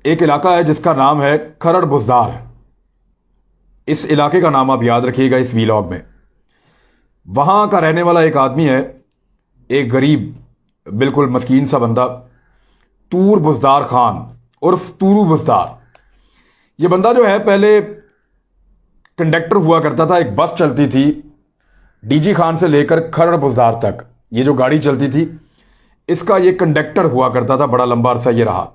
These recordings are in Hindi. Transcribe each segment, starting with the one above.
एक इलाका है जिसका नाम है खरड़ बुजदार। इस इलाके का नाम आप याद रखिएगा इस वीलॉग में। वहां का रहने वाला एक आदमी है, एक गरीब बिल्कुल मस्कीन सा बंदा, तूर बुजदार खान उर्फ तूरू बुजदार। ये बंदा जो है पहले कंडक्टर हुआ करता था, एक बस चलती थी डीजी खान से लेकर खरड़ बुजदार तक, ये जो गाड़ी चलती थी इसका ये कंडक्टर हुआ करता था, बड़ा लंबा अरसा ये रहा।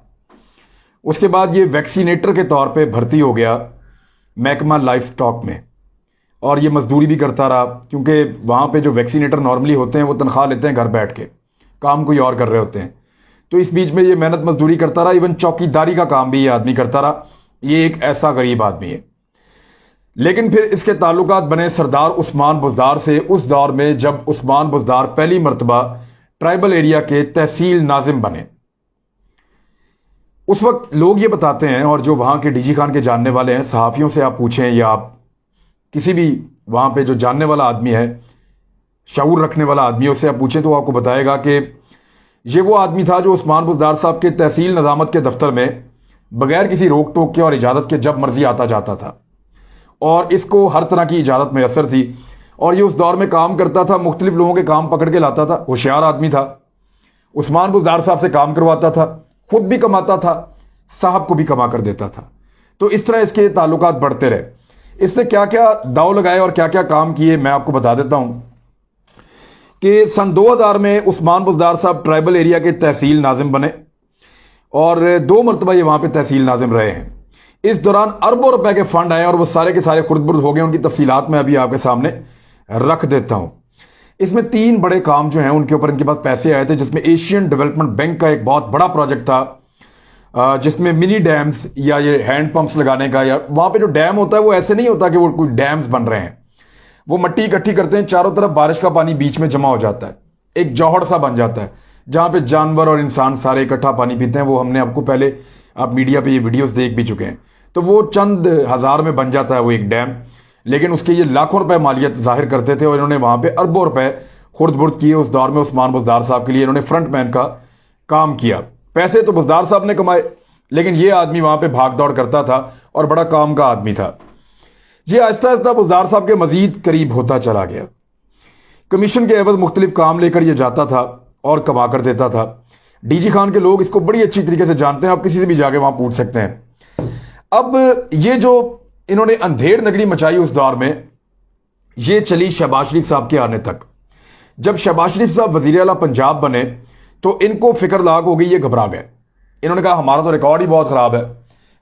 उसके बाद ये वैक्सीनेटर के तौर पे भर्ती हो गया महकमा लाइफ स्टॉक में, और ये मजदूरी भी करता रहा, क्योंकि वहाँ पे जो वैक्सीनेटर नॉर्मली होते हैं वो तनख्वाह लेते हैं घर बैठ के, काम कोई और कर रहे होते हैं। तो इस बीच में ये मेहनत मजदूरी करता रहा, इवन चौकीदारी का काम भी ये आदमी करता रहा। ये एक ऐसा गरीब आदमी है। लेकिन फिर इसके ताल्लुकात बने सरदार उस्मान बुजदार से, उस दौर में जब उस्मान बुजदार पहली मरतबा ट्राइबल एरिया के तहसील नाजिम बने। उस वक्त लोग ये बताते हैं, और जो वहां के डीजी खान के जानने वाले हैं, सहाफियों से आप पूछें या आप किसी भी वहां पे जो जानने वाला आदमी है, शऊर रखने वाला आदमी है, उससे आप पूछें तो आपको बताएगा कि ये वो आदमी था जो उस्मान बुजदार साहब के तहसील नजामत के दफ्तर में बगैर किसी रोक टोक के और इजाजत के जब मर्जी आता जाता था, और इसको हर तरह की इजाजत मैसर थी। और ये उस दौर में काम करता था, मुख्तलिफ लोगों के काम पकड़ के लाता था, होशियार आदमी था। उस्मान बुजदार साहब से काम करवाता था, खुद भी कमाता था, साहब को भी कमा कर देता था। तो इस तरह इसके ताल्लुकात बढ़ते रहे। इसने क्या क्या दाव लगाए और क्या क्या काम किए मैं आपको बता देता हूं कि सन 2000 में उस्मान बुजदार साहब ट्राइबल एरिया के तहसील नाजिम बने, और 2 मरतबा ये वहां पे तहसील नाजिम रहे हैं। इस दौरान अरबों रुपए के फंड आए और वो सारे के सारे खुर्द-बुर्द हो गए। उनकी तफसीलात मैं अभी आपके सामने रख देता हूं। इसमें 3 बड़े काम जो हैं उनके ऊपर इनके पास पैसे आए थे, जिसमें एशियन डेवलपमेंट बैंक का एक बहुत बड़ा प्रोजेक्ट था, जिसमें मिनी डैम्स या ये हैंड पंप्स लगाने का, या वहां पे जो डैम होता है वो ऐसे नहीं होता कि वो कोई डैम्स बन रहे हैं, वो मिट्टी इकट्ठी करते हैं, चारों तरफ बारिश का पानी बीच में जमा हो जाता है, एक जौहड़ सा बन जाता है जहां पे जानवर और इंसान सारे इकट्ठा पानी पीते हैं। वो हमने आपको पहले आप मीडिया पे ये वीडियोस देख भी चुके हैं। तो वो चंद हजार में बन जाता है वो एक डैम, लेकिन उसके ये लाखों रुपए मालियत जाहिर करते थे, और इन्होंने वहां पे अरबों रुपए खुर्द बुर्द किए। उस दौर में उस्मान बुजदार साहब के लिए इन्होंने फ्रंट मैन का काम किया। पैसे तो बुजदार साहब ने कमाए, लेकिन ये आदमी वहां पे भाग दौड़ करता था और बड़ा काम का आदमी था। ये आहिस्ता आहिस्ता बुजदार साहब के मजीद करीब होता चला गया। कमीशन के एवज मुख्तलिफ काम लेकर यह जाता था और कमा कर देता था। डीजी खान के लोग इसको बड़ी अच्छी तरीके से जानते हैं, आप किसी से भी जाके वहां पूछ सकते हैं। अब ये जो इन्होंने अंधेर नगरी मचाई उस दौर में, ये चली शहबाज शरीफ साहब के आने तक। जब शहबाज शरीफ साहब वजीर आला पंजाब बने तो इनको फिक्र लाग हो गई, ये घबरा गए। इन्होंने कहा हमारा तो रिकॉर्ड ही बहुत खराब है,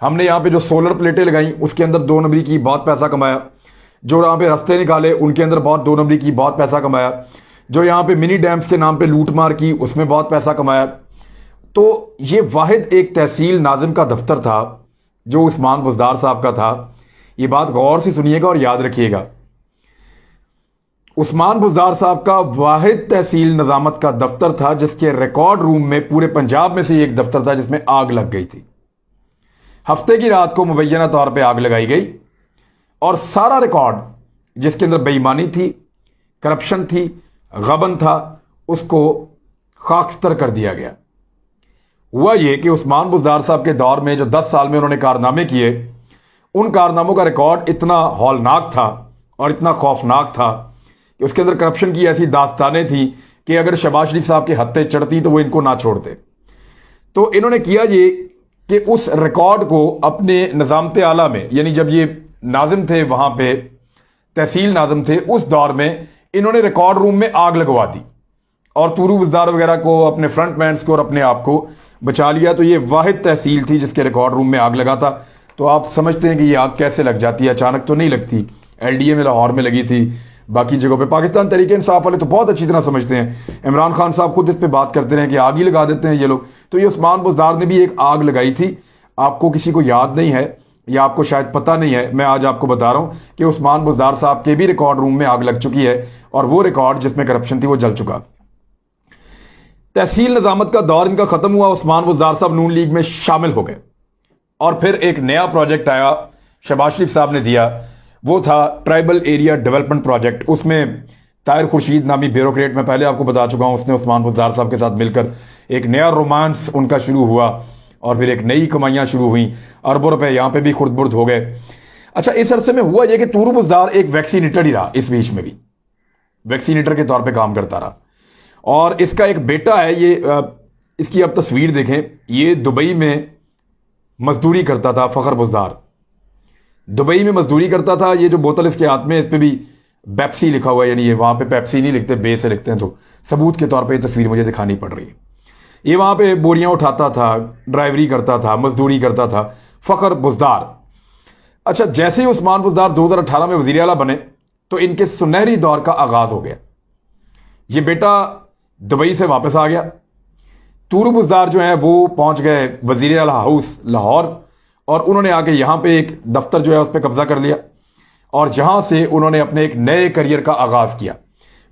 हमने यहां पे जो सोलर प्लेटें लगाई उसके अंदर 2 नंबरी की बहुत पैसा कमाया, जो यहां पे रास्ते निकाले उनके अंदर बहुत 2 नंबरी की बहुत पैसा कमाया, जो यहां पे मिनी डैम्स के नाम पे लूट मार की उसमें बहुत पैसा कमाया। तो ये वाहिद एक तहसील नाजिम का दफ्तर था जो उस्मान बुजदार साहब का था। ये बात गौर से सुनिएगा और याद रखिएगा, उस्मान बुजदार साहब का वाहिद तहसील निजामत का दफ्तर था जिसके रिकॉर्ड रूम में पूरे पंजाब में से एक दफ्तर था जिसमें आग लग गई थी। हफ्ते की रात को मुबैना तौर पे आग लगाई गई और सारा रिकॉर्ड जिसके अंदर बेईमानी थी, करप्शन थी, गबन था, उसको खाकस्तर कर दिया गया। हुआ यह कि उस्मान बुजदार साहब के दौर में जो 10 साल में उन्होंने कारनामे किए, उन कारनामों का रिकॉर्ड इतना हौलनाक था और इतना खौफनाक था कि उसके अंदर करप्शन की ऐसी दास्तानें थी कि अगर शहबाज शरीफ साहब के हत्थे चढ़ती तो वो इनको ना छोड़ते। तो इन्होंने किया ये कि उस रिकॉर्ड को अपने निजामते आला में, यानी जब ये नाजिम थे वहां पे तहसील नाजिम थे, उस दौर में इन्होंने रिकॉर्ड रूम में आग लगवा दी और तूरू बुजदार वगैरह को, अपने फ्रंट मैन्स को और अपने आप को बचा लिया। तो ये वाहिद तहसील थी जिसके रिकॉर्ड रूम में आग लगा था। तो आप समझते हैं कि ये आग कैसे लग जाती है, अचानक तो नहीं लगती। एलडीए में लाहौर में लगी थी, बाकी जगहों पे पाकिस्तान तहरीक इंसाफ वाले तो बहुत अच्छी तरह समझते हैं। इमरान खान साहब खुद इस पे बात करते रहे कि आग ही लगा देते हैं ये लोग। तो ये उस्मान बुजदार ने भी एक आग लगाई थी, आपको किसी को याद नहीं है या आपको शायद पता नहीं है, मैं आज आपको बता रहा हूं कि उस्मान बुजदार साहब के भी रिकॉर्ड रूम में आग लग चुकी है और वो रिकॉर्ड जिसमें करप्शन थी वो जल चुका। तहसील निजामत का दौर इनका खत्म हुआ, उस्मान बुजदार साहब नून लीग में शामिल हो गए और फिर एक नया प्रोजेक्ट आया, शहबाज शरीफ साहब ने दिया, वो था ट्राइबल एरिया डेवलपमेंट प्रोजेक्ट। उसमें ताहिर खुर्शीद नामी ब्यूरोक्रेट, मैं पहले आपको बता चुका हूं, उसने उस्मान बुजदार साहब के साथ मिलकर एक नया रोमांस उनका शुरू हुआ और फिर एक नई कमाइयां शुरू हुई, अरबों रुपए यहां पे भी खुर्द-बुर्द हो गए। अच्छा, इस अरसे में हुआ यह कि तूरू बुज़दार एक वैक्सीनेटर ही रहा, इस बीच में भी वैक्सीनेटर के तौर पे काम करता रहा। और इसका एक बेटा है, इसकी आप तस्वीर देखें, ये दुबई में मजदूरी करता था। फखर बुज़दार दुबई में मजदूरी करता था। ये जो बोतल इसके हाथ में, इस पे भी पेप्सी लिखा हुआ है, यानी ये वहां पे पेप्सी नहीं लिखते, बे से लिखते हैं, तो सबूत के तौर पे ये तस्वीर मुझे दिखानी पड़ रही है। ये वहां पे बोरियां उठाता था, ड्राइवरी करता था, मजदूरी करता था, फखर बुज़दार। अच्छा, जैसे ही उस्मान बुज़दार 2018 में वज़ीर आला बने तो इनके सुनहरी दौर का आगाज हो गया। ये बेटा दुबई से वापस आ गया। तूरू बुज़दार जो है वो पहुंच गए वज़ीर आला हाउस लाहौर, और उन्होंने आके यहां पे एक दफ्तर जो है उस पर कब्जा कर लिया, और जहां से उन्होंने अपने एक नए करियर का आगाज किया।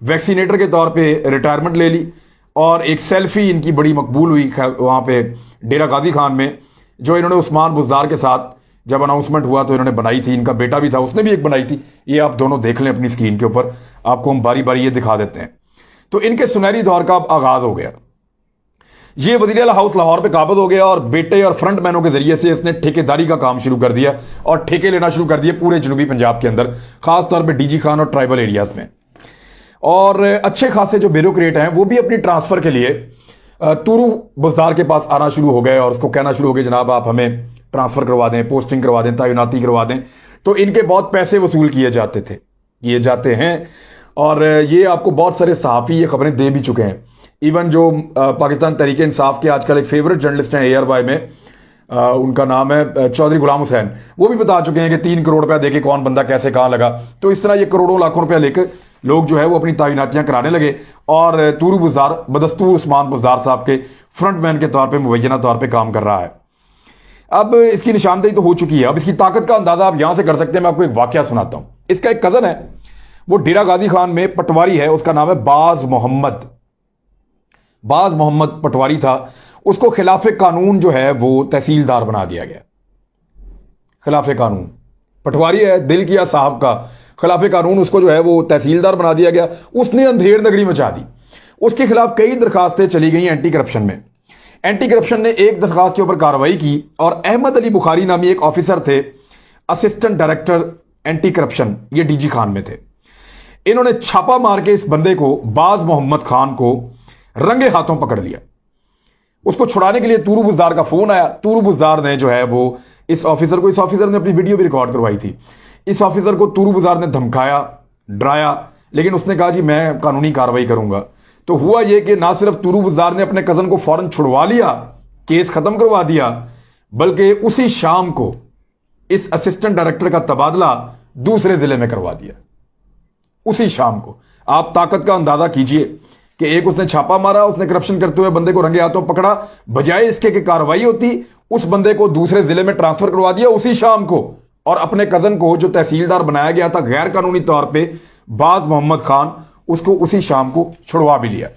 वैक्सीनेटर के तौर पे रिटायरमेंट ले ली, और एक सेल्फी इनकी बड़ी मकबूल हुई वहां पे डेरा गाजी खान में, जो इन्होंने उस्मान बुज़दार के साथ जब अनाउंसमेंट हुआ तो इन्होंने बनाई थी। इनका बेटा भी था, उसने भी एक बनाई थी। ये आप दोनों देख लें अपनी स्क्रीन के ऊपर, आपको हम बारी बारी ये दिखा देते हैं। तो इनके सुनहरी दौर का आगाज हो गया। ये वज़ीर आला हाउस लाहौर पे काबिज हो गया, और बेटे और फ्रंट मैनों के जरिए से इसने ठेकेदारी का काम शुरू कर दिया और ठेके लेना शुरू कर दिए पूरे जनूबी पंजाब के अंदर, खासतौर पर डीजी खान और ट्राइबल एरियाज में। और अच्छे खासे जो ब्यूरोक्रेट हैं वो भी अपनी ट्रांसफर के लिए तूरू बुज़दार के पास आना शुरू हो गए, और उसको कहना शुरू हो गए, जनाब आप हमें ट्रांसफर करवा दें, पोस्टिंग करवा दें, तैनाती करवा दें। तो इनके बहुत पैसे वसूल किए जाते हैं, और ये आपको बहुत सारे सहाफ़ी ये खबरें दे भी चुके हैं। इवन जो पाकिस्तान तहरीक इंसाफ के आजकल एक फेवरेट जर्नलिस्ट हैं ARY में, उनका नाम है चौधरी गुलाम हुसैन, वो भी बता चुके हैं कि 3 करोड़ रुपया देके कौन बंदा कैसे कहां लगा। तो इस तरह ये करोड़ों लाखों रुपया लेकर लोग जो है वो अपनी तैनातियां कराने लगे, और तूरू बुज़दार बदस्तूर उस्मान बुज़दार साहब के फ्रंटमैन के तौर पर मुबैना तौर पर काम कर रहा है। अब इसकी निशानदेही तो हो चुकी है। अब इसकी ताकत का अंदाजा आप यहां से कर सकते हैं। मैं आपको एक वाकया सुनाता हूं। इसका एक कजन है, वो डेरा गाजी खान में पटवारी है, उसका नाम है बाज मोहम्मद पटवारी था। उसको खिलाफे कानून जो है वो तहसीलदार बना दिया गया। खिलाफे कानून, पटवारी है, दिल किया साहब का, खिलाफे कानून उसको जो है वो तहसीलदार बना दिया गया। उसने अंधेर नगरी मचा दी। उसके खिलाफ कई दरखास्तें चली गई एंटी करप्शन में। एंटी करप्शन ने एक दरखास्त के ऊपर कार्रवाई की, और अहमद अली बुखारी नामी एक ऑफिसर थे, असिस्टेंट डायरेक्टर एंटी करप्शन, ये डीजी खान में थे। इन्होंने छापा मार के इस बंदे को, बाज मोहम्मद खान को, रंगे हाथों पकड़ लिया। उसको छुड़ाने के लिए तूरू बुज़दार का फोन आया। तूरू बुज़दार ने जो है वो इस ऑफिसर ने अपनी वीडियो भी रिकॉर्ड करवाई थी। इस ऑफिसर को तूरू बुज़दार ने धमकाया, डराया, लेकिन उसने कहा जी मैं कानूनी कार्रवाई करूंगा। तो हुआ यह कि ना सिर्फ तूरू बुज़दार ने अपने कजन को फौरन छुड़वा लिया, केस खत्म करवा दिया, बल्कि उसी शाम को इस असिस्टेंट डायरेक्टर का तबादला दूसरे जिले में करवा दिया। उसी शाम को आप ताकत का अंदाजा कीजिए कि एक उसने छापा मारा, उसने करप्शन करते हुए बंदे को रंगे हाथों पकड़ा, बजाय इसके कि कार्रवाई होती उस बंदे को दूसरे जिले में ट्रांसफर करवा दिया उसी शाम को, और अपने कजन को जो तहसीलदार बनाया गया था गैर कानूनी तौर पे, बाज मोहम्मद खान, उसको उसी शाम को छुड़वा भी लिया।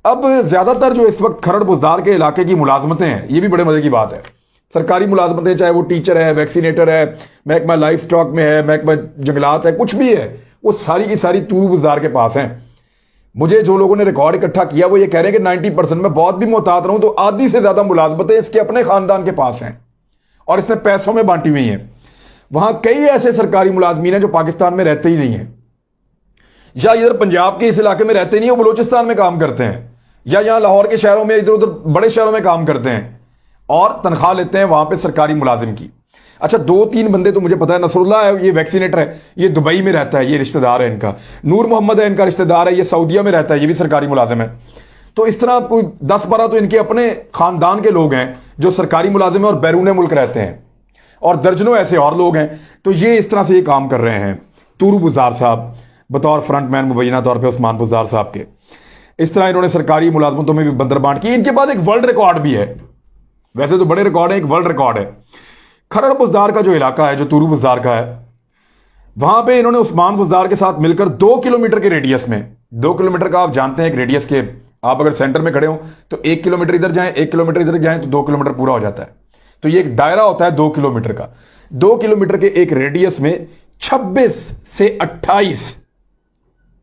अब ज्यादातर जो इस वक्त खरड़ बुज़दार के इलाके की मुलाजमतें हैं, ये भी बड़े मजे की बात है, सरकारी मुलाजमतें, चाहे वो टीचर है, वैक्सीनेटर है, महकमा लाइफ स्टॉक में है, महकमा जंगलात है, कुछ भी है, वो सारी की सारी तूरू बुज़दार के पास हैं। मुझे जो लोगों ने रिकॉर्ड इकट्ठा किया वो ये कह रहे हैं कि 90%, में बहुत भी मोहतात रहूं तो आधी से ज्यादा मुलाजमतें इसके अपने खानदान के पास हैं, और इसने पैसों में बांटी हुई हैं। वहां कई ऐसे सरकारी मुलाजमीन हैं जो पाकिस्तान में रहते ही नहीं है, या इधर पंजाब के इस इलाके में रहते नहीं है, वो बलोचिस्तान में काम करते हैं, या यहां लाहौर के शहरों में, इधर उधर बड़े शहरों में काम करते हैं, और तनख्वाह लेते हैं वहां पे सरकारी मुलाजिम की। अच्छा, 2-3 बंदे तो मुझे पता है। नसरुल्लाह है, ये वैक्सीनेटर है, ये दुबई में रहता है, ये रिश्तेदार है इनका। नूर मोहम्मद है, इनका रिश्तेदार है, ये सऊदीया में रहता है, ये भी सरकारी मुलाजिम है। तो इस तरह कोई 10-12 तो इनके अपने खानदान के लोग हैं जो सरकारी मुलाजिम है और बैरून मुल्क रहते हैं, और दर्जनों ऐसे और लोग हैं। तो ये इस तरह से ये काम कर रहे हैं तूरू बुज़दार साहब बतौर फ्रंटमैन, मुबैना तौर पर उस्मान बुज़दार साहब के। इस तरह इन्होंने सरकारी मुलाजमतों में भी बंदरबांट की। इनके पास एक वर्ल्ड रिकॉर्ड भी है, वैसे तो बड़े रिकॉर्ड है, एक वर्ल्ड रिकॉर्ड है। खरड़ बुज़दार का जो इलाका है, जो तूरू बुज़दार का है, वहां पे इन्होंने उस्मान बुज़दार के साथ मिलकर 2 किलोमीटर के रेडियस में, 2 किलोमीटर का आप जानते हैं एक रेडियस के, आप अगर सेंटर में खड़े हो तो 1 किलोमीटर इधर जाएं, 1 किलोमीटर इधर जाएं तो 2 किलोमीटर पूरा हो जाता है। तो ये एक दायरा होता है 2 किलोमीटर का। 2 किलोमीटर के एक रेडियस में 26 से 28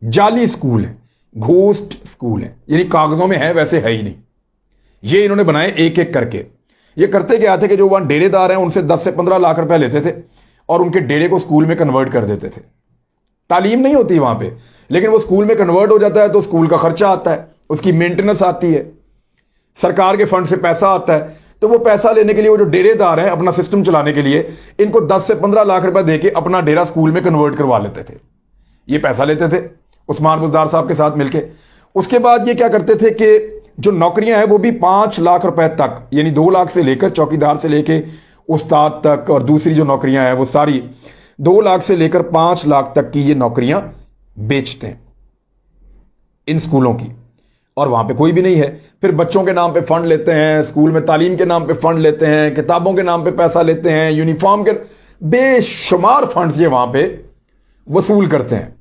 जाली स्कूल है, घोस्ट स्कूल है, यानी कागजों में है, वैसे है ही नहीं। ये इन्होंने बनाए एक एक करके। ये करते क्या थे कि जो वहां डेरेदार हैं उनसे 10 से 15 लाख रुपए लेते थे और उनके डेरे को स्कूल में कन्वर्ट कर देते थे। तालीम नहीं होती वहां पे, लेकिन वो स्कूल में कन्वर्ट हो जाता है तो स्कूल का खर्चा आता है, उसकी मेंटेनेंस आती है, सरकार के फंड से पैसा आता है। तो वो पैसा लेने के लिए वो जो डेरेदार हैं अपना सिस्टम चलाने के लिए इनको 10 से 15 लाख रुपए देके अपना डेरा स्कूल में कन्वर्ट करवा लेते थे। ये पैसा लेते थे उस्मान बुज़दार साहब के साथ मिलके। उसके बाद ये क्या करते थे कि जो नौकरियां हैं वो भी 5 लाख रुपए तक, यानी 2 लाख से लेकर चौकीदार से लेके उस्ताद तक, और दूसरी जो नौकरियां हैं वो सारी 2 लाख से लेकर 5 लाख तक की ये नौकरियां बेचते हैं इन स्कूलों की, और वहां पे कोई भी नहीं है। फिर बच्चों के नाम पे फंड लेते हैं, स्कूल में तालीम के नाम पे फंड लेते हैं, किताबों के नाम पे पैसा लेते हैं, यूनिफॉर्म के बेशुमार फंड ये वहां पे वसूल करते हैं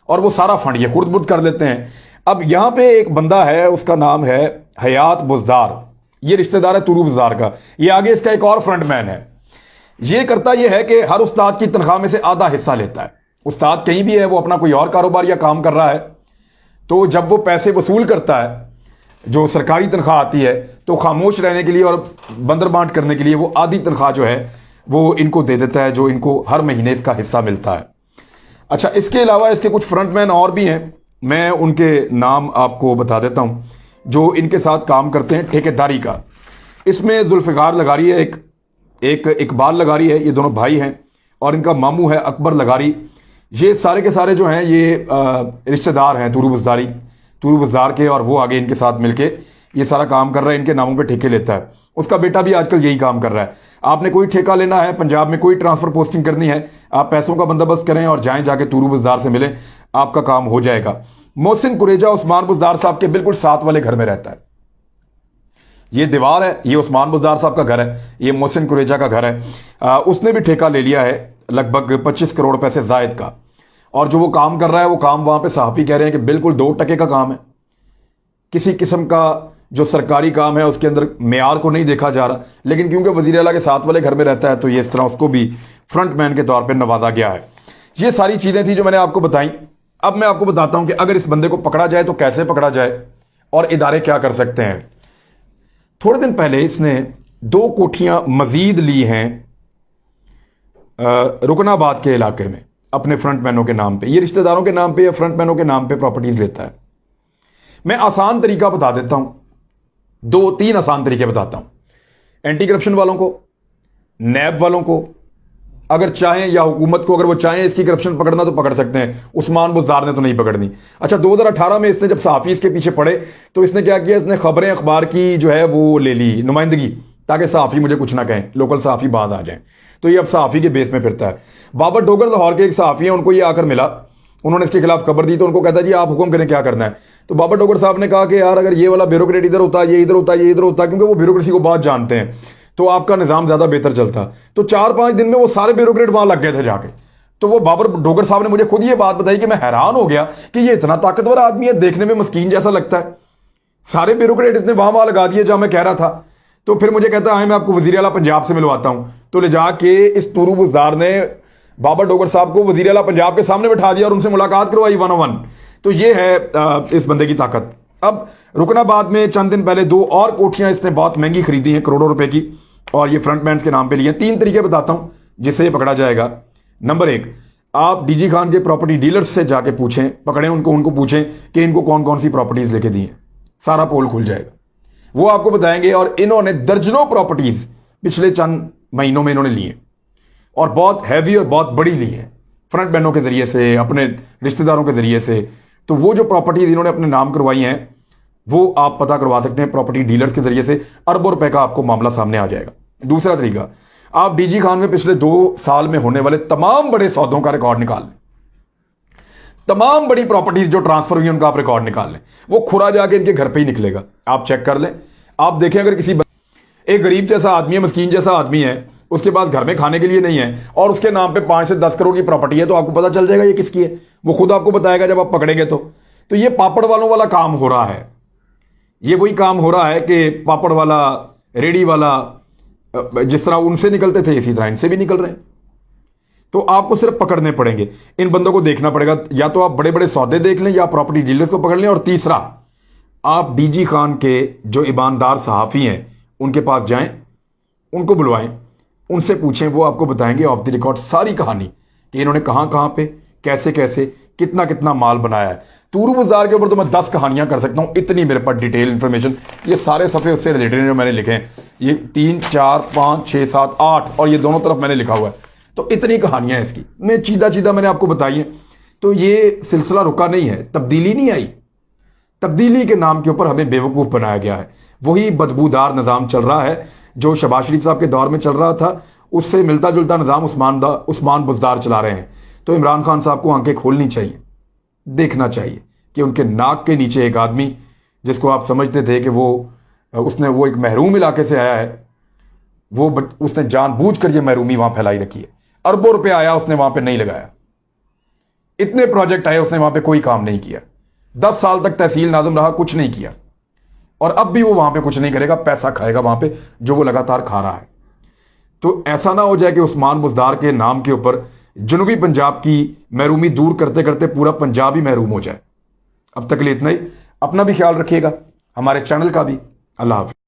और वो सारा फंड ये खुर्द बुर्द कर लेते हैं। अब यहां पे एक बंदा है, उसका नाम है हयात बुज़दार, ये रिश्तेदार है तुरू बुज़दार का। ये आगे इसका एक और फ्रंटमैन है। ये करता ये है कि हर उस्ताद की तनख्वाह में से आधा हिस्सा लेता है। उस्ताद कहीं भी है, वो अपना कोई और कारोबार या काम कर रहा है, तो जब वो पैसे वसूल करता है, जो सरकारी तनख्वाह आती है, तो खामोश रहने के लिए और बंदर बांट करने के लिए वो आधी तनख्वाह जो है वो इनको दे देता है, जो इनको हर महीने इसका हिस्सा मिलता है। अच्छा, इसके अलावा इसके कुछ फ्रंटमैन और भी हैं, मैं उनके नाम आपको बता देता हूं जो इनके साथ काम करते हैं ठेकेदारी का। इसमें जुल्फ़िकार लगारी है, एक इकबाल लगारी है, ये दोनों भाई हैं, और इनका मामू है अकबर लगारी। ये सारे के सारे जो हैं ये रिश्तेदार हैं तुरू बुज़दार के, और वो आगे इनके साथ मिलके ये सारा काम कर रहा है, इनके नामों पे ठेके लेता है। उसका बेटा भी आजकल यही काम कर रहा है। आपने कोई ठेका लेना है, पंजाब में कोई ट्रांसफर पोस्टिंग करनी है, आप पैसों का बंदोबस्त करें और जाएं, जाके तुरू बुज़दार से मिलें, आपका काम हो जाएगा। मोहसिन कुरेजा उस्मान बुज़दार साहब के बिल्कुल साथ वाले घर में रहता है। ये दीवार है, ये उस्मान बुज़दार साहब का घर है, ये मोहसिन कुरेजा का घर है। उसने भी ठेका ले लिया है लगभग 25 करोड़ पैसे जायद का, और जो वो काम कर रहा है वो काम वहां पे सहाफ़ी कह रहे हैं कि बिल्कुल 2 टके का काम है। किसी किस्म का जो सरकारी काम है उसके अंदर मेयार को नहीं देखा जा रहा, लेकिन क्योंकि वज़ीर आला के साथ वाले घर में रहता है तो ये इस तरह उसको भी फ्रंटमैन के तौर पर नवाजा गया है। ये सारी चीजें थी जो मैंने आपको बताई। अब मैं आपको बताता हूं कि अगर इस बंदे को पकड़ा जाए तो कैसे पकड़ा जाए और इदारे क्या कर सकते हैं। थोड़े दिन पहले इसने 2 कोठियां मजीद ली हैं रुकनाबाद के इलाके में अपने फ्रंटमैनों के नाम पे। ये रिश्तेदारों के नाम पे या फ्रंटमैनों के नाम पे प्रॉपर्टीज लेता है। मैं आसान तरीका बता देता हूं, 2-3 आसान तरीके बताता हूं। एंटी करप्शन वालों को, नैब वालों को अगर चाहें, या हुकूमत को अगर वो चाहें इसकी करप्शन पकड़ना तो पकड़ सकते हैं। उस्मान बुज़दार ने तो नहीं पकड़नी। अच्छा, 2018 में इसने जब सहाफ़ी इसके पीछे पड़े तो इसने क्या किया, इसने खबरें अखबार की जो है वो ले ली नुमाइंदगी, ताकि सहाफ़ी मुझे कुछ ना कहें, लोकल सहाफ़ी बाहर आ जाएं। तो ये अब सहाफ़ी के बेस में फिरता है। बाबर डोगर लाहौर के एक सहाफ़ी हैं, उनको ये आकर मिला, उन्होंने इसके खिलाफ खबर दी, तो उनको कहता जी आप हुक्म करें क्या करना है। तो बाबर डोगर साहब ने कहा कि यार अगर ये वाला ब्यूरोक्रेट इधर होता, ये इधर होता, ये इधर होता, क्योंकि वो ब्यूरोक्रेसी को बहुत जानते हैं, तो आपका निजाम ज्यादा बेहतर चलता। तो 4-5 दिन में वो सारे ब्यूरोक्रेट वहां लग गए थे जाके। तो वो बाबर डोगर साहब ने मुझे खुद ये बात बताई कि मैं हैरान हो गया कि ये इतना ताकतवर आदमी है, देखने में मस्कीन जैसा लगता है, सारे ब्यूरोक्रेट इसने वहां लगा दिए जहां मैं कह रहा था। तो फिर मुझे कहता है मैं आपको वजीर आला पंजाब से मिलवाता हूं। तो ले जाके इस तुरू बुज़दार ने बाबर डोगर साहब को वजीर आला पंजाब के सामने बैठा दिया और उनसे मुलाकात करवाई 1-on-1। तो ये है इस बंदे की ताकत। अब रुकनाबाद में चंद दिन पहले 2 और कोठियां इसने बहुत महंगी खरीदी हैं, करोड़ों रुपए की, और ये फ्रंटमैन के नाम पे लिए। 3 तरीके बताता हूं जिससे ये पकड़ा जाएगा। नंबर 1, आप डीजी खान के प्रॉपर्टी डीलर्स से जाके पूछें, पकड़ें उनको पूछें कि इनको कौन कौन सी प्रॉपर्टीज लेके दी हैं, सारा पोल खुल जाएगा, वो आपको बताएंगे। और इन्होंने दर्जनों प्रॉपर्टीज पिछले चंद महीनों में इन्होंने ली हैं, और बहुत हैवी और बहुत बड़ी ली हैं, फ्रंटमैनों के जरिए से, अपने रिश्तेदारों के जरिए से। तो वो जो प्रॉपर्टीज इन्होंने अपने नाम करवाई हैं वो आप पता करवा सकते हैं प्रॉपर्टी डीलर के जरिए से। अरबों रुपए का आपको मामला सामने आ जाएगा। दूसरा तरीका, आप डीजी खान में पिछले 2 साल में होने वाले तमाम बड़े सौदों का रिकॉर्ड निकाल लें, तमाम बड़ी प्रॉपर्टीज जो ट्रांसफर हुई उनका आप रिकॉर्ड निकाल लें, वो खुरा जाके इनके घर पे ही निकलेगा। आप चेक कर लें, आप देखें अगर किसी एक गरीब जैसा आदमी है, मस्कीन जैसा आदमी है, उसके पास घर में खाने के लिए नहीं है और उसके नाम पे 5 से 10 करोड़ की प्रॉपर्टी है, तो आपको पता चल जाएगा ये किसकी है। वो खुद आपको बताएगा जब आप पकड़ेंगे। तो ये पापड़ वालों वाला काम हो रहा है। ये वही काम हो रहा है कि पापड़ वाला, रेडी वाला, जिस तरह उनसे निकलते थे इसी तरह इनसे भी निकल रहे हैं। तो आपको सिर्फ पकड़ने पड़ेंगे, इन बंदों को देखना पड़ेगा। या तो आप बड़े बड़े सौदे देख लें या प्रॉपर्टी डीलर्स को पकड़ लें। और तीसरा, आप डीजी खान के जो ईमानदार सहाफ़ी हैं उनके पास जाएं, उनको बुलवाएं, उनसे पूछें, वो आपको बताएंगे ऑफ द रिकॉर्ड सारी कहानी कि इन्होंने कहां कहां पे कैसे कैसे कितना कितना माल बनाया है। तूरू बाजार के ऊपर तो मैं 10 कहानियां कर सकता हूं, इतनी मेरे पास डिटेल इंफॉर्मेशन। ये सारे सफ़े उससे रिलेटेड हैं जो मैंने लिखे हैं, ये 3 4 5 6 7 8 और ये दोनों तरफ मैंने लिखा हुआ है। तो इतनी कहानियां हैं इसकी, मैं चीदा चीदा मैंने आपको बताई है। तो ये सिलसिला रुका नहीं है, तब्दीली नहीं आई। तब्दीली के नाम के ऊपर हमें बेवकूफ़ बनाया गया है। वही बदबूदार निज़ाम चल रहा है जो शहबाज शरीफ साहब के दौर में चल रहा था, उससे मिलता जुलता निज़ाम उस्मान बुज़दार चला रहे हैं। तो इमरान खान साहब को आंखें खोलनी चाहिए, देखना चाहिए कि उनके नाक के नीचे एक आदमी जिसको आप समझते थे कि वो एक महरूम इलाके से आया है, उसने जानबूझकर ये महरूमी वहां फैलाई रखी है। अरबों रुपए आया उसने वहां पे नहीं लगाया, इतने प्रोजेक्ट आए उसने वहां पे कोई काम नहीं किया। 10 साल तक तहसील नाज़िम रहा, कुछ नहीं किया, और अब भी वो वहां पे कुछ नहीं करेगा, पैसा खाएगा वहां पे जो वो लगातार खा रहा है। तो ऐसा ना हो जाए कि उस्मान बुज़दार के नाम के ऊपर जनूबी पंजाब की महरूमी दूर करते करते पूरा पंजाब ही महरूम हो जाए। अब तक के लिए इतना ही। अपना भी ख्याल रखिएगा, हमारे चैनल का भी। अल्लाह हाफ़िज़।